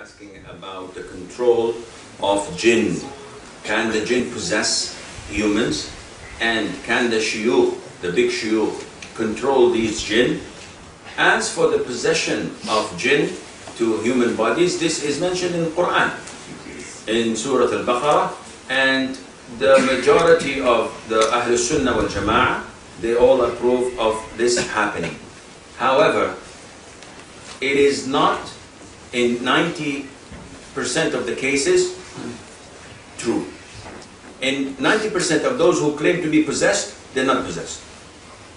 asking about the control of jinn. Can the jinn possess humans? And can the shuyukh, the big shuyukh, control these jinn? As for the possession of jinn to human bodies, this is mentioned in the Quran, in Surah Al-Baqarah, and the majority of the Ahlul Sunnah wal Jama'ah, they all approve of this happening. However, it is not in 90% of the cases true. In 90% of those who claim to be possessed, they're not possessed.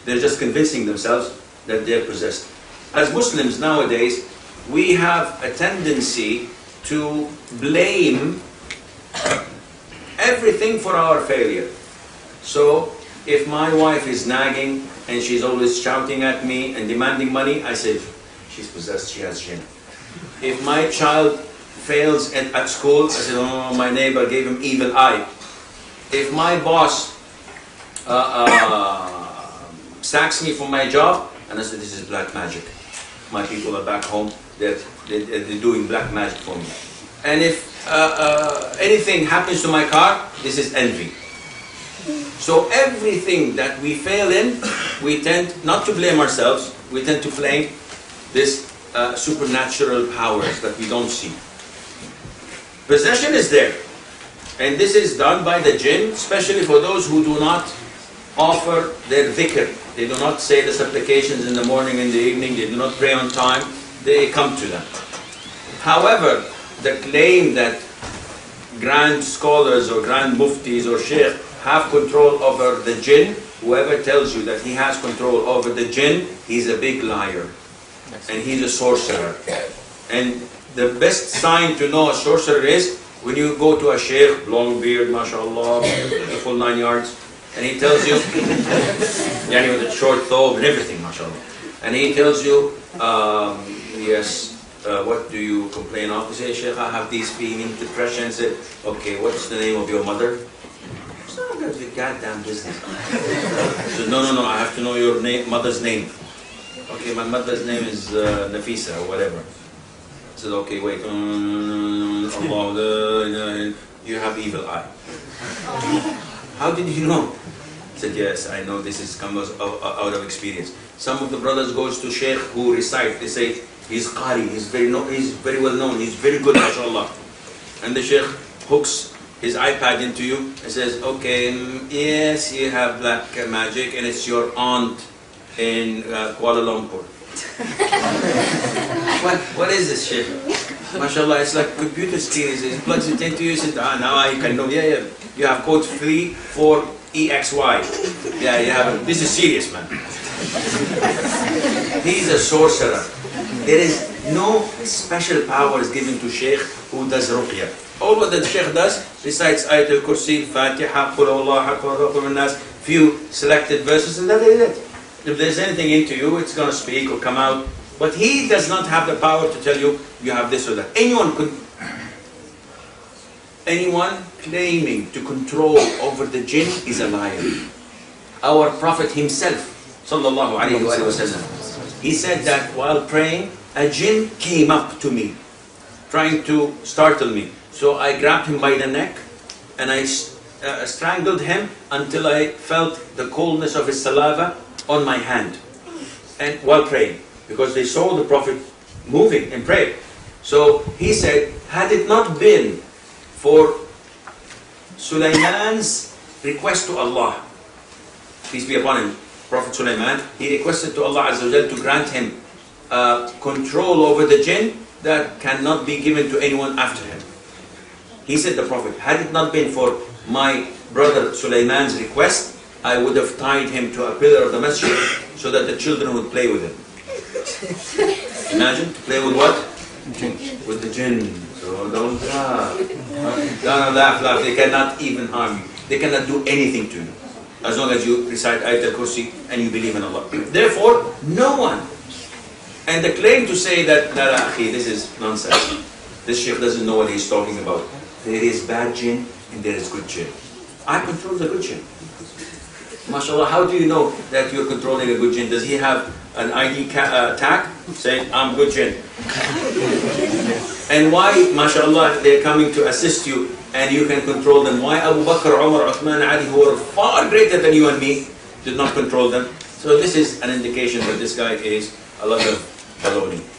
They're just convincing themselves that they're possessed. As Muslims nowadays, we have a tendency to blame everything for our failure. So, if my wife is nagging and she's always shouting at me and demanding money, I say, she's possessed, she has jinn. If my child fails at school, I say, oh, my neighbor gave him evil eye. If my boss sacks me from my job, and I say, this is black magic. My people are back home, they're doing black magic for me. And if anything happens to my car, this is envy. So everything that we fail in, we tend not to blame ourselves, we tend to blame this supernatural powers that we don't see. Possession is there, and this is done by the jinn, especially for those who do not offer their dhikr. They do not say the supplications in the morning and the evening, they do not pray on time, they come to them. However, the claim that grand scholars or grand muftis or sheikh have control over the jinn, whoever tells you that he has control over the jinn, he's a big liar. And he's a sorcerer. And the best sign to know a sorcerer is when you go to a sheikh, long beard, mashallah, the full 9 yards, and he tells you, yani with a short thobe and everything, mashallah. And he tells you, yes, what do you complain of? You say, Sheikh, I have these feelings, depression. Say, okay, what's the name of your mother? It's not good, your goddamn business. He said, no, I have to know your mother's name. Okay, my mother's name is Nafisa or whatever. I said, okay, wait. Allah, you have evil eye. How did you know? I said, yes, I know this comes out of experience. Some of the brothers goes to sheikh who recite, they say, he's qari, he's very well known, he's very good, mashallah. And the sheikh hooks his iPad into you and says, okay, yes, you have black magic and it's your aunt in Kuala Lumpur. What is this shit? Mashallah, it's like computer skills. It plugs it into you, you say, now I can know. Yeah. You have code 3 for EXY. Yeah, you have. This is serious, man. He's a sorcerer. There is no special powers given to sheikh who does ruqya. All what the sheikh does, recites Ayat al-Kursi, Fatiha, Qul Allah, Qul Nas, few selected verses, and that is it. If there's anything into you, it's going to speak or come out. But he does not have the power to tell you, you have this or that. Anyone claiming to control over the jinn is a liar. Our Prophet himself, sallallahu alayhi wa sallam, he said that while praying, a jinn came up to me, trying to startle me. So I grabbed him by the neck, and I strangled him until I felt the coldness of his saliva on my hand, and while praying, because they saw the Prophet moving in prayer. So he said, had it not been for Sulaiman's request to Allah, peace be upon him, Prophet Sulaiman, he requested to Allah Azza wa Jal to grant him control over the jinn that cannot be given to anyone after him. He said, the Prophet, had it not been for my brother Sulaiman's request, I would have tied him to a pillar of the masjid so that the children would play with him. Imagine, play with what? With the jinn. So don't laugh. They cannot even harm you. They cannot do anything to you, as long as you recite Ayat al-Kursi and you believe in Allah. Therefore, no one. And the claim to say that, this is nonsense. This sheikh doesn't know what he's talking about. There is bad jinn and there is good jinn. I control the good jinn. MashaAllah, how do you know that you're controlling a good jinn? Does he have an ID tag saying, I'm good jinn? And why, mashallah, they're coming to assist you and you can control them? Why Abu Bakr, Umar, Uthman, Ali, who are far greater than you and me, did not control them? So this is an indication that this guy is a lot of baloney.